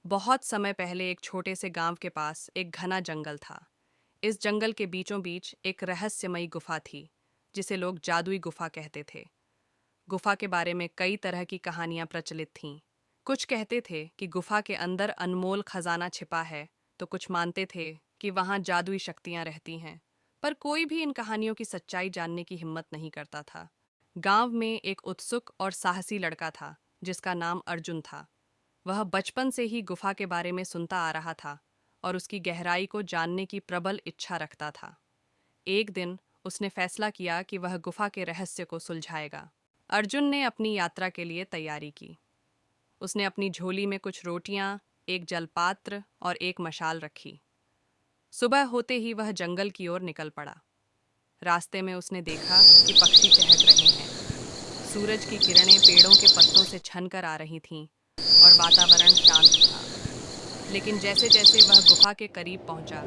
बहुत समय पहले एक छोटे से गांव के पास एक घना जंगल था। इस जंगल के बीचों बीच एक रहस्यमयी गुफा थी, जिसे लोग जादुई गुफा कहते थे। गुफा के बारे में कई तरह की कहानियां प्रचलित थीं। कुछ कहते थे कि गुफा के अंदर अनमोल खजाना छिपा है, तो कुछ मानते थे कि वहां जादुई शक्तियां रहती हैं। पर कोई भी इन कहानियों की सच्चाई जानने की हिम्मत नहीं करता था। गांव में एक उत्सुक और साहसी लड़का था, जिसका नाम अर्जुन था। वह बचपन से ही गुफा के बारे में सुनता आ रहा था और उसकी गहराई को जानने की प्रबल इच्छा रखता था। एक दिन उसने फैसला किया कि वह गुफा के रहस्य को सुलझाएगा। अर्जुन ने अपनी यात्रा के लिए तैयारी की। उसने अपनी झोली में कुछ रोटियां, एक जलपात्र और एक मशाल रखी। सुबह होते ही वह जंगल की ओर निकल पड़ा। रास्ते में उसने देखा कि पक्षी चहक रहे हैं। सूरज की किरणें पेड़ों के पत्तों से छनकर आ रही थीं और वातावरण शांत था। लेकिन जैसे जैसे वह गुफा के करीब पहुंचा,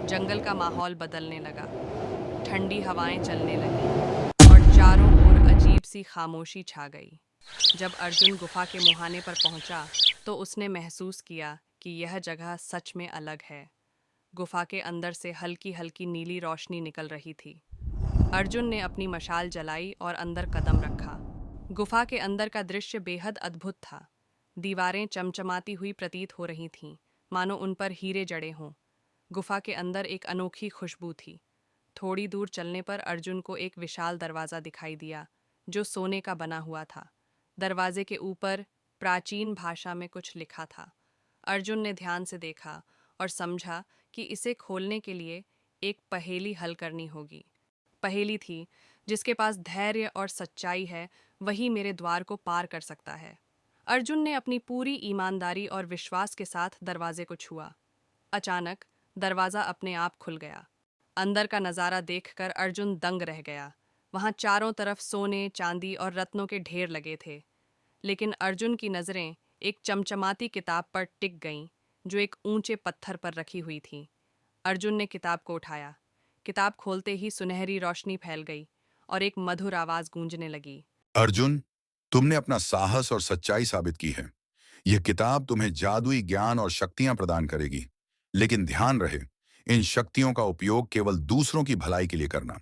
जंगल का माहौल बदलने लगा। ठंडी हवाएं चलने लगीं और चारों ओर अजीब सी खामोशी छा गई। जब अर्जुन गुफा के मुहाने पर पहुंचा, तो उसने महसूस किया कि यह जगह सच में अलग है। गुफा के अंदर से हल्की हल्की नीली रोशनी निकल रही थी। अर्जुन ने अपनी मशाल जलाई और अंदर कदम रखा। गुफा के अंदर का दृश्य बेहद अद्भुत था। दीवारें चमचमाती हुई प्रतीत हो रही थीं, मानो उन पर हीरे जड़े हों। गुफा के अंदर एक अनोखी खुशबू थी। थोड़ी दूर चलने पर अर्जुन को एक विशाल दरवाज़ा दिखाई दिया, जो सोने का बना हुआ था। दरवाजे के ऊपर प्राचीन भाषा में कुछ लिखा था। अर्जुन ने ध्यान से देखा और समझा कि इसे खोलने के लिए एक पहेली हल करनी होगी। पहेली थी, जिसके पास धैर्य और सच्चाई है, वही मेरे द्वार को पार कर सकता है। अर्जुन ने अपनी पूरी ईमानदारी और विश्वास के साथ दरवाजे को छुआ। अचानक दरवाज़ा अपने आप खुल गया। अंदर का नज़ारा देखकर अर्जुन दंग रह गया। वहाँ चारों तरफ सोने, चांदी और रत्नों के ढेर लगे थे। लेकिन अर्जुन की नज़रें एक चमचमाती किताब पर टिक गईं, जो एक ऊंचे पत्थर पर रखी हुई थी। अर्जुन ने किताब को उठाया। किताब खोलते ही सुनहरी रोशनी फैल गई और एक मधुर आवाज़ गूंजने लगी। अर्जुन, तुमने अपना साहस और सच्चाई साबित की है। यह किताब तुम्हें जादुई ज्ञान और शक्तियां प्रदान करेगी। लेकिन ध्यान रहे, इन शक्तियों का उपयोग केवल दूसरों की भलाई के लिए करना।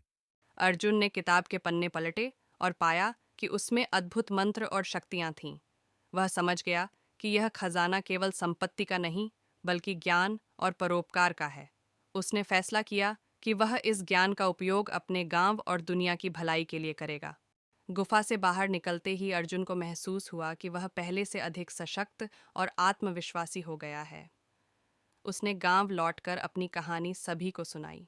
अर्जुन ने किताब के पन्ने पलटे और पाया कि उसमें अद्भुत मंत्र और शक्तियां थीं। वह समझ गया कि यह खजाना केवल संपत्ति का नहीं, बल्कि ज्ञान और परोपकार का है। उसने फैसला किया कि वह इस ज्ञान का उपयोग अपने गांव और दुनिया की भलाई के लिए करेगा। गुफा से बाहर निकलते ही अर्जुन को महसूस हुआ कि वह पहले से अधिक सशक्त और आत्मविश्वासी हो गया है। उसने गांव लौटकर अपनी कहानी सभी को सुनाई।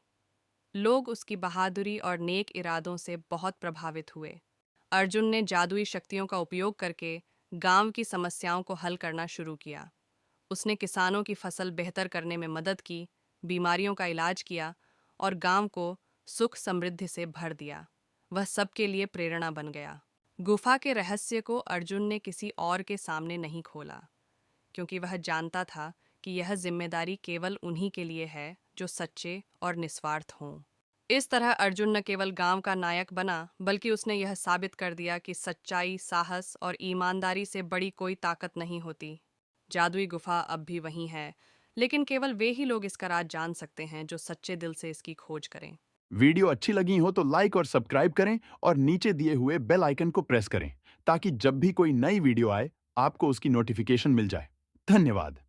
लोग उसकी बहादुरी और नेक इरादों से बहुत प्रभावित हुए। अर्जुन ने जादुई शक्तियों का उपयोग करके गांव की समस्याओं को हल करना शुरू किया। उसने किसानों की फसल बेहतर करने में मदद की, बीमारियों का इलाज किया और गांव को सुख समृद्धि से भर दिया। वह सबके लिए प्रेरणा बन गया। गुफा के रहस्य को अर्जुन ने किसी और के सामने नहीं खोला, क्योंकि वह जानता था कि यह जिम्मेदारी केवल उन्हीं के लिए है जो सच्चे और निस्वार्थ हों। इस तरह अर्जुन न केवल गांव का नायक बना, बल्कि उसने यह साबित कर दिया कि सच्चाई, साहस और ईमानदारी से बड़ी कोई ताकत नहीं होती। जादुई गुफा अब भी वहीं है, लेकिन केवल वे ही लोग इसका राज जान सकते हैं जो सच्चे दिल से इसकी खोज करें। वीडियो अच्छी लगी हो तो लाइक और सब्सक्राइब करें और नीचे दिए हुए बेल आइकन को प्रेस करें ताकि जब भी कोई नई वीडियो आए आपको उसकी नोटिफिकेशन मिल जाए। धन्यवाद।